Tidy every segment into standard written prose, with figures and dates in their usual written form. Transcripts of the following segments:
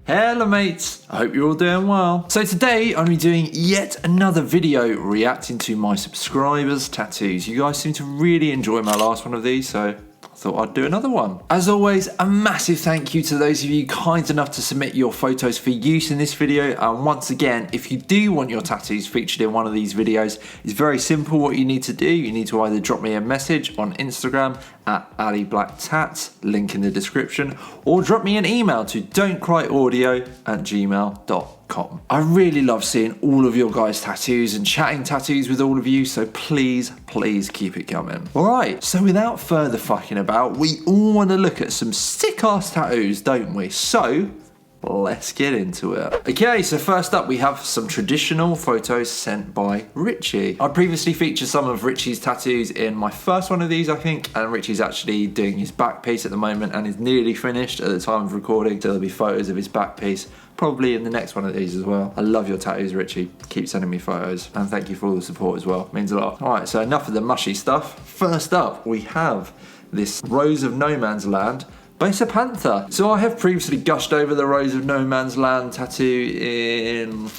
Hello mates, I hope you're all doing well. So today I'm going to be doing yet another video reacting to my subscribers' tattoos. You guys seem to really enjoy my last one of these, so I thought I'd do another one. As always, a massive thank you to those of you kind enough to submit your photos for use in this video. And once again, if you do want your tattoos featured in one of these videos, it's very simple what you need to do. You need to either drop me a message on Instagram at AliBlackTats, link in the description, or drop me an email to don'tcryaudio@gmail.com. I really love seeing all of your guys' tattoos and chatting tattoos with all of you, so please keep it coming. Alright, so without further fucking about, we all want to look at some sick ass tattoos, don't we? So let's get into it. Okay, so first up we have some traditional photos sent by Richie. I previously featured some of Richie's tattoos in my first one of these, I think, and Richie's actually doing his back piece at the moment and is nearly finished at the time of recording, so there'll be photos of his back piece probably in the next one of these as well. I love your tattoos, Richie. Keep sending me photos, and thank you for all the support as well. It means a lot. Alright, so enough of the mushy stuff. First up, we have this Rose of No Man's Land by Panther. So I have previously gushed over the Rose of No Man's Land tattoo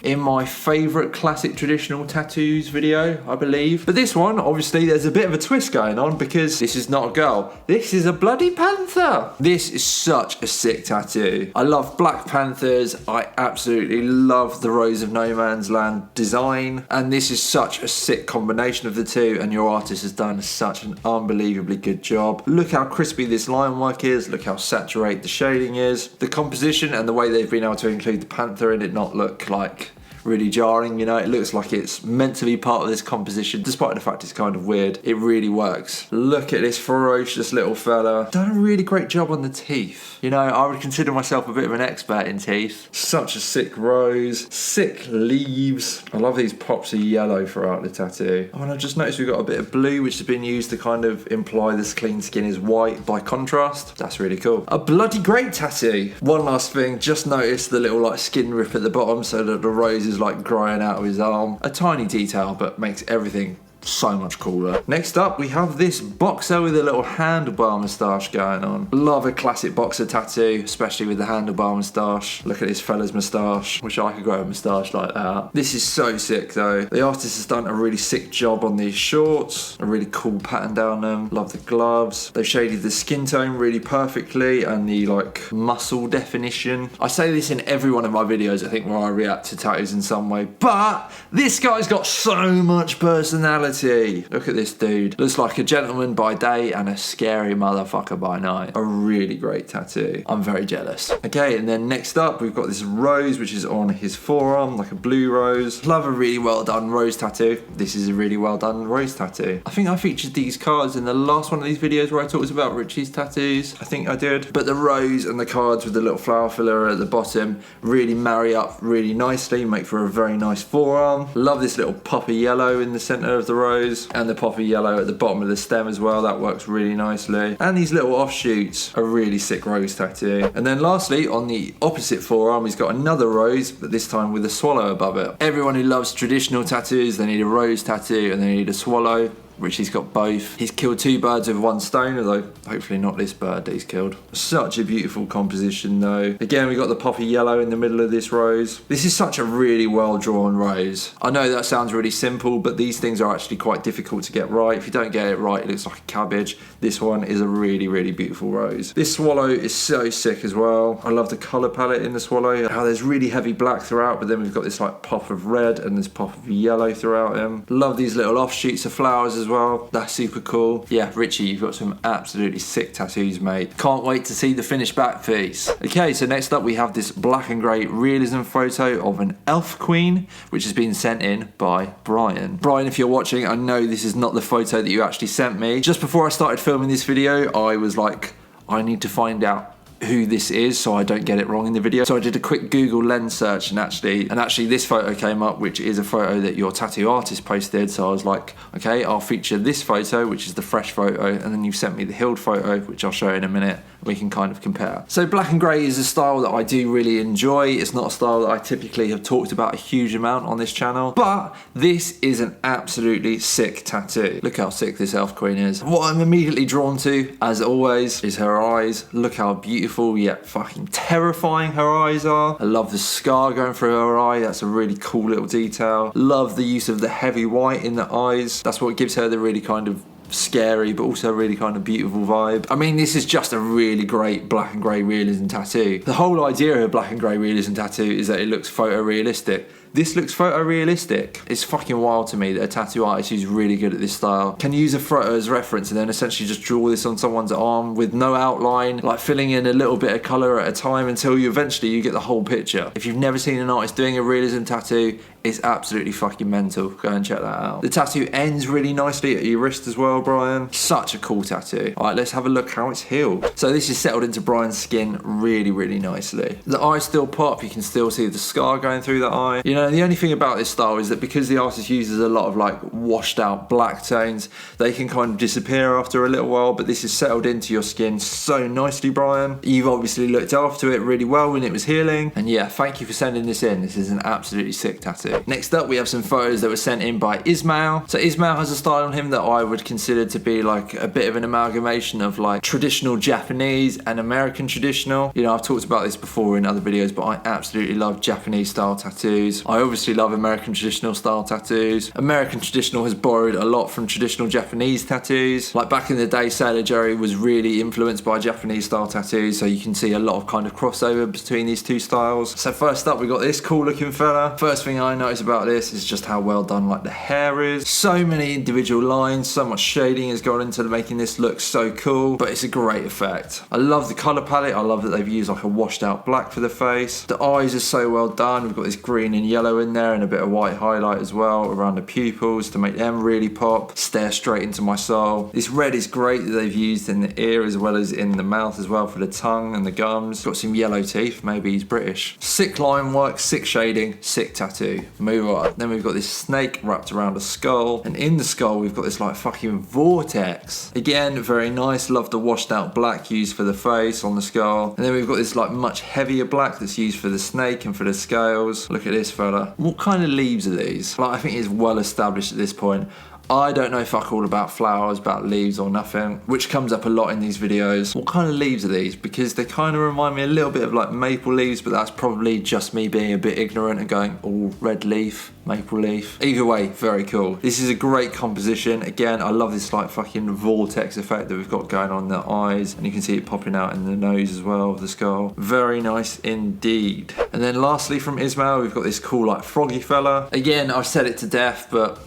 in my favourite classic traditional tattoos video, I believe. But this one, obviously, there's a bit of a twist going on because this is not a girl. This is a bloody panther. This is such a sick tattoo. I love Black Panthers. I absolutely love the Rose of No Man's Land design. And this is such a sick combination of the two, and your artist has done such an unbelievably good job. Look how crispy this line work is. Look how saturated the shading is. The composition and the way they've been able to include the panther in it not look like really jarring, you know, it looks like it's meant to be part of this composition, despite the fact it's kind of weird. It really works. Look at this ferocious little fella. Done a really great job on the teeth. You know, I would consider myself a bit of an expert in teeth. Such a sick rose, sick leaves. I love these pops of yellow throughout the tattoo. Oh, and I just noticed we've got a bit of blue, which has been used to kind of imply this clean skin is white by contrast. That's really cool. A bloody great tattoo. One last thing, just noticed the little like skin rip at the bottom so that the rose is like growing out of his arm. A tiny detail, but makes everything so much cooler. Next up, we have this boxer with a little handlebar moustache going on. Love a classic boxer tattoo, especially with the handlebar moustache. Look at this fella's moustache. Wish I could grow a moustache like that. This is so sick though. The artist has done a really sick job on these shorts. A really cool pattern down them. Love the gloves. They've shaded the skin tone really perfectly and the like muscle definition. I say this in every one of my videos, I think, where I react to tattoos in some way, but this guy's got so much personality. Look at this dude. Looks like a gentleman by day and a scary motherfucker by night. A really great tattoo. I'm very jealous. Okay, and then next up, we've got this rose, which is on his forearm, like a blue rose. Love a really well done rose tattoo. This is a really well done rose tattoo. I think I featured these cards in the last one of these videos where I talked about Richie's tattoos. I think I did. But the rose and the cards with the little flower filler at the bottom really marry up really nicely, make for a very nice forearm. Love this little pop of yellow in the center of the rose and the poppy yellow at the bottom of the stem as well. That works really nicely. And these little offshoots, a really sick rose tattoo. And then lastly, on the opposite forearm, he's got another rose, but this time with a swallow above it. Everyone who loves traditional tattoos, they need a rose tattoo and they need a swallow. Richie's got both. He's killed two birds with one stone, although hopefully not this bird that he's killed. Such a beautiful composition though. Again, we got the poppy yellow in the middle of this rose. This is such a really well drawn rose. I know that sounds really simple, but these things are actually quite difficult to get right. If you don't get it right, it looks like a cabbage. This one is a really beautiful rose. This swallow is so sick as well. I love the colour palette in the swallow. How there's really heavy black throughout, but then we've got this like pop of red and this pop of yellow throughout him. Love these little offshoots of flowers as well. That's super cool. Yeah, Richie, you've got some absolutely sick tattoos, mate. Can't wait to see the finished back piece. Okay, so next up we have this black and grey realism photo of an elf queen, which has been sent in by Brian. Brian, if you're watching, I know this is not the photo that you actually sent me. Just before I started filming this video, I was like, I need to find out who this is so I don't get it wrong in the video. So I did a quick Google lens search and actually this photo came up, which is a photo that your tattoo artist posted. So I was like, okay, I'll feature this photo, which is the fresh photo, and then you sent me the healed photo, which I'll show in a minute. we can kind of compare. So black and grey is a style that I do really enjoy. It's not a style that I typically have talked about a huge amount on this channel, but this is an absolutely sick tattoo. Look how sick this elf queen is. What I'm immediately drawn to, as always, is her eyes. Look how beautiful yet fucking terrifying her eyes are. I love the scar going through her eye. That's a really cool little detail. Love the use of the heavy white in the eyes. That's what gives her the really kind of scary but also really kind of beautiful vibe. I mean, this is just a really great black and grey realism tattoo. The whole idea of a black and grey realism tattoo is that it looks photorealistic. This looks photorealistic. It's fucking wild to me that a tattoo artist who's really good at this style can use a photo as reference and then essentially just draw this on someone's arm with no outline, like filling in a little bit of colour at a time until you eventually get the whole picture. If you've never seen an artist doing a realism tattoo, it's absolutely fucking mental. Go and check that out. The tattoo ends really nicely at your wrist as well, Brian. Such a cool tattoo. All right, let's have a look how it's healed. So this is settled into Brian's skin really, really nicely. The eyes still pop. You can still see the scar going through the eye. You know, the only thing about this style is that because the artist uses a lot of like washed out black tones, they can kind of disappear after a little while, but this is settled into your skin so nicely, Brian. You've obviously looked after it really well when it was healing. And yeah, thank you for sending this in. This is an absolutely sick tattoo. Next up, we have some photos that were sent in by Ismail. So Ismail has a style on him that I would consider to be like a bit of an amalgamation of like traditional Japanese and American traditional. You know, I've talked about this before in other videos, but I absolutely love Japanese style tattoos. I obviously love American traditional style tattoos. American traditional has borrowed a lot from traditional Japanese tattoos. Like back in the day, Sailor Jerry was really influenced by Japanese style tattoos, so you can see a lot of kind of crossover between these two styles. So first up, we got this cool looking fella. First thing I noticed about this is just how well done like the hair is. So many individual lines, so much shading has gone into making this look so cool, but it's a great effect. I love the color palette. I love that they've used like a washed out black for the face. The eyes are so well done. We've got this green and yellow in there and a bit of white highlight as well around the pupils to make them really pop, stare straight into my soul. This red is great that they've used in the ear as well as in the mouth as well for the tongue and the gums. Got some yellow teeth, maybe he's British. Sick line work, sick shading, sick tattoo. Move on. Then we've got this snake wrapped around a skull, and in the skull we've got this like fucking vortex. Again, very nice. Love the washed out black used for the face on the skull. And then we've got this like much heavier black that's used for the snake and for the scales. Look at this fella. What kind of leaves are these? Like, I think it's well established at this point. I don't know fuck all about flowers, about leaves or nothing, which comes up a lot in these videos. What kind of leaves are these? Because they kind of remind me a little bit of like maple leaves, but that's probably just me being a bit ignorant and going, oh, red leaf, maple leaf. Either way, very cool. This is a great composition. Again, I love this like fucking vortex effect that we've got going on in the eyes, and you can see it popping out in the nose as well of the skull. Very nice indeed. And then lastly from Ismail, we've got this cool like froggy fella. Again, I've said it to death, but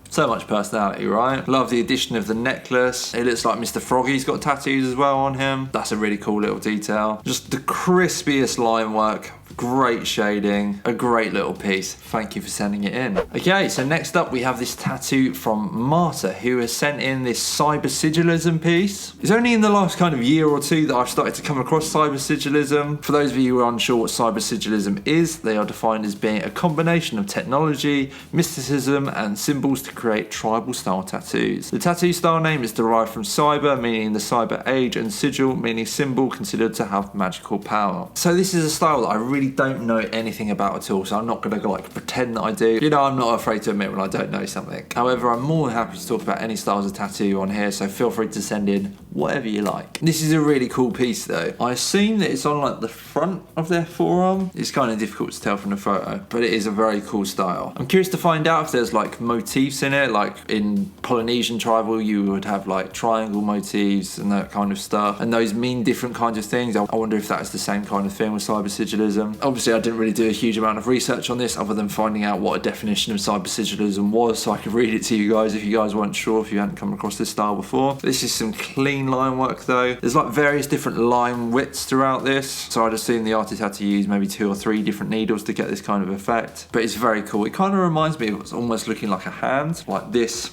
so much personality, right? Love the addition of the necklace. It looks like Mr. Froggy's got tattoos as well on him. That's a really cool little detail. Just the crispiest line work. Great shading, a great little piece. Thank you for sending it in. Okay, so next up we have this tattoo from Marta, who has sent in this cyber sigilism piece. It's only in the last kind of year or two that I've started to come across cyber sigilism. For those of you who are unsure what cyber sigilism is, they are defined as being a combination of technology, mysticism, and symbols to create tribal style tattoos. The tattoo style name is derived from cyber, meaning the cyber age, and sigil, meaning symbol considered to have magical power. So this is a style that I really don't know anything about at all, so I'm not going to like pretend that I do. You know, I'm not afraid to admit when I don't know something. However, I'm more than happy to talk about any styles of tattoo on here, so feel free to send in whatever you like. This is a really cool piece though. I assume that it's on like the front of their forearm. It's kind of difficult to tell from the photo, but it is a very cool style. I'm curious to find out if there's like motifs in it, like in Polynesian tribal you would have like triangle motifs and that kind of stuff, and those mean different kinds of things. I wonder if that's the same kind of thing with cyber sigilism. Obviously, I didn't really do a huge amount of research on this other than finding out what a definition of cyber sigilism was, so I could read it to you guys if you guys weren't sure, if you hadn't come across this style before. This is some clean line work though. There's like various different line widths throughout this, so I'd assume the artist had to use maybe 2 or 3 different needles to get this kind of effect, but it's very cool. It kind of reminds me of what's almost looking like a hand, like this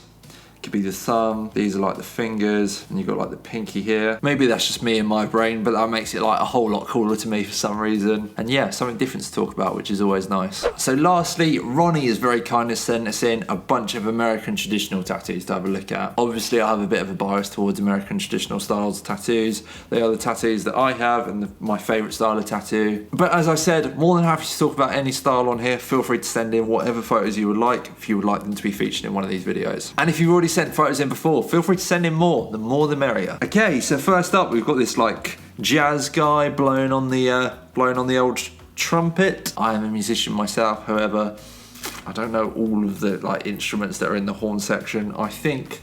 Could be the thumb. These are like the fingers, and you've got like the pinky here. Maybe that's just me and my brain, but that makes it like a whole lot cooler to me for some reason. And yeah, something different to talk about, which is always nice. So lastly, Ronnie has very kindly sent us in a bunch of American traditional tattoos to have a look at. Obviously, I have a bit of a bias towards American traditional styles of tattoos. They are the tattoos that I have and my favourite style of tattoo. But as I said, more than happy to talk about any style on here. Feel free to send in whatever photos you would like if you would like them to be featured in one of these videos. And if you've already sent photos in before, feel free to send in more. The more the merrier. Okay, so first up, we've got this like jazz guy blowing on the old trumpet. I am a musician myself, however, I don't know all of the like instruments that are in the horn section. I think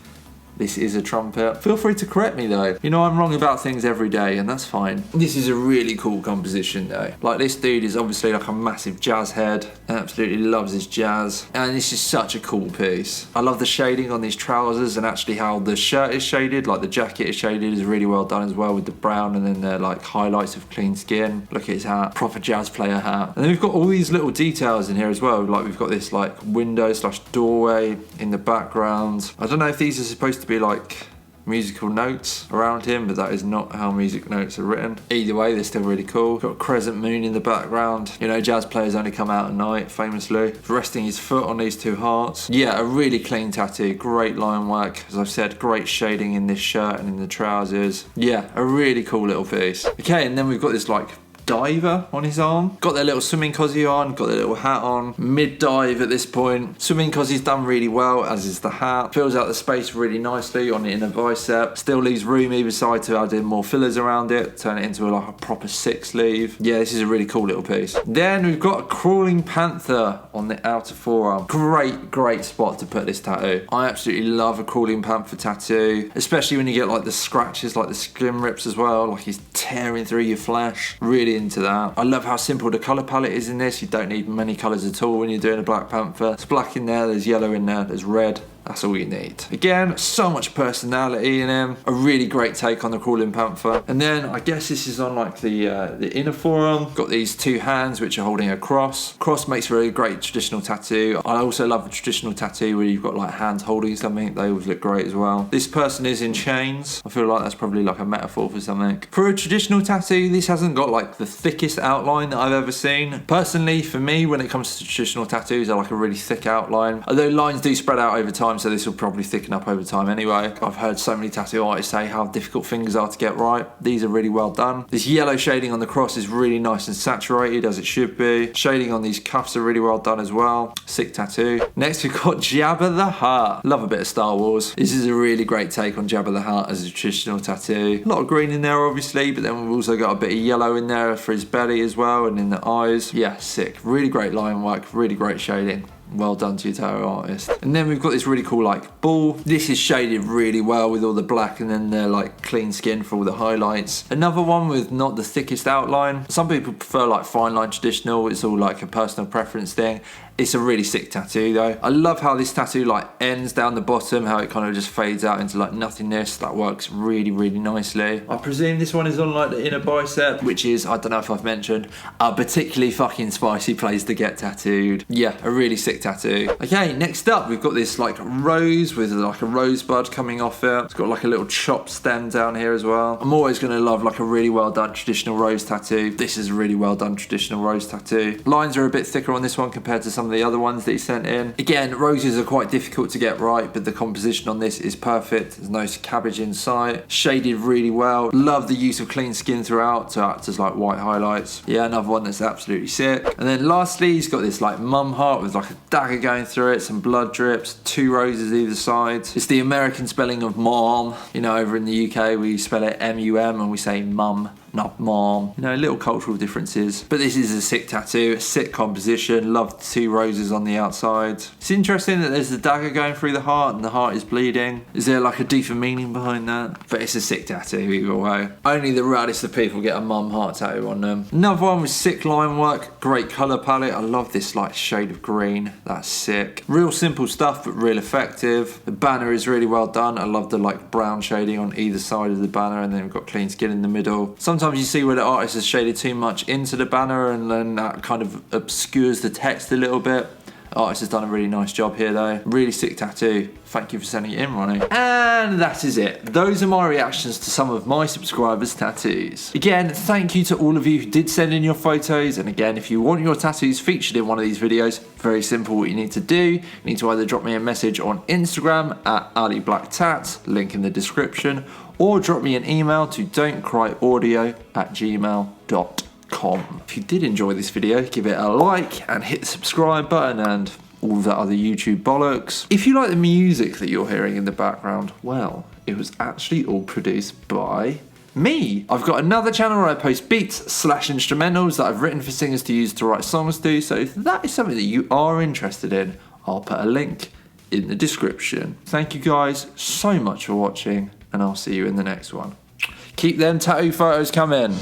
this is a trumpet. Feel free to correct me though. You know, I'm wrong about things every day, and that's fine. This is a really cool composition though. Like, this dude is obviously like a massive jazz head. Absolutely loves his jazz. And this is such a cool piece. I love the shading on these trousers, and actually how the shirt is shaded, like the jacket is shaded, is really well done as well, with the brown and then the like highlights of clean skin. Look at his hat, proper jazz player hat. And then we've got all these little details in here as well. Like, we've got this like window / doorway in the background. I don't know if these are supposed to be like musical notes around him, but that is not how music notes are written. Either way, they're still really cool. Got a crescent moon in the background. You know, jazz players only come out at night, famously. Resting his foot on these two hearts. Yeah, a really clean tattoo. Great line work. As I've said, great shading in this shirt and in the trousers. Yeah, a really cool little piece. Okay, and then we've got this like diver on his arm. Got their little swimming cozy on, got their little hat on. Mid-dive at this point. Swimming cozy's done really well, as is the hat. Fills out the space really nicely on the inner bicep. Still leaves room either side to add in more fillers around it. Turn it into like a proper sick sleeve. Yeah, this is a really cool little piece. Then we've got a crawling panther on the outer forearm. Great spot to put this tattoo. I absolutely love a crawling panther tattoo, especially when you get like the scratches, like the skin rips as well. Like he's tearing through your flesh. Really into that. I love how simple the colour palette is in this. You don't need many colours at all when you're doing a Black Panther. There's black in there, there's yellow in there, there's red. That's all you need. Again, so much personality in him. A really great take on the crawling panther. And then I guess this is on like the inner forearm. Got these two hands which are holding a cross. Cross makes for a great traditional tattoo. I also love a traditional tattoo where you've got like hands holding something. They always look great as well. This person is in chains. I feel like that's probably like a metaphor for something. For a traditional tattoo, this hasn't got like the thickest outline that I've ever seen. Personally, for me, when it comes to traditional tattoos, I like a really thick outline. Although lines do spread out over time, so this will probably thicken up over time anyway. I've heard so many tattoo artists say how difficult fingers are to get right. These are really well done. This yellow shading on the cross is really nice and saturated, as it should be. Shading on these cuffs are really well done as well. Sick tattoo. Next we've got Jabba the Hutt. Love a bit of Star Wars. This is a really great take on Jabba the Hutt as a traditional tattoo. A lot of green in there obviously, but then we've also got a bit of yellow in there for his belly as well, and in the eyes. Yeah, sick. Really great line work, really great shading. Well done to your tattoo artist. And then we've got this really cool like ball. This is shaded really well with all the black and then the like clean skin for all the highlights. Another one with not the thickest outline. Some people prefer like fine line traditional. It's all like a personal preference thing. It's a really sick tattoo though. I love how this tattoo like ends down the bottom, how it kind of just fades out into like nothingness. That works really nicely. I presume this one is on like the inner bicep, which is, I don't know if I've mentioned, a particularly fucking spicy place to get tattooed. Yeah, a really sick tattoo. Okay, next up we've got this like rose with like a rosebud coming off it. It's got like a little chopped stem down here as well. I'm always going to love like a really well done traditional rose tattoo. This is a really well done traditional rose tattoo. Lines are a bit thicker on this one compared to some of the other ones that he sent in. Again, roses are quite difficult to get right, but the composition on this is perfect. There's no cabbage in sight. Shaded really well. Love the use of clean skin throughout to act as like white highlights. Yeah, another one that's absolutely sick. And then lastly, he's got this like mum heart with like a dagger going through it, some blood drips, two roses either side. It's the American spelling of mom. You know, over in the UK we spell it M-U-M and we say mum, not mom. You know, little cultural differences. But this is a sick tattoo, a sick composition. Love the two roses on the outside. It's interesting that there's a dagger going through the heart and the heart is bleeding. Is there like a deeper meaning behind that? But it's a sick tattoo either way. Only the raddest of people get a mum heart tattoo on them. Another one with sick line work, great colour palette. I love this like shade of green. That's sick. Real simple stuff, but real effective. The banner is really well done. I love the like brown shading on either side of the banner, and then we've got clean skin in the middle. Sometimes you see where the artist has shaded too much into the banner and then that kind of obscures the text a little bit. Artist has done a really nice job here though. Really sick tattoo. Thank you for sending it in, Ronnie. And that is it. Those are my reactions to some of my subscribers' tattoos. Again, thank you to all of you who did send in your photos. And again, if you want your tattoos featured in one of these videos, very simple what you need to do. You need to either drop me a message on Instagram at AliBlackTat, link in the description, or drop me an email to don'tcryaudio@gmail.com. If you did enjoy this video, give it a like and hit the subscribe button and all of that other YouTube bollocks. If you like the music that you're hearing in the background, well, it was actually all produced by me. I've got another channel where I post beats/instrumentals that I've written for singers to use to write songs to, so if that is something that you are interested in, I'll put a link in the description. Thank you guys so much for watching, and I'll see you in the next one. Keep them tattoo photos coming.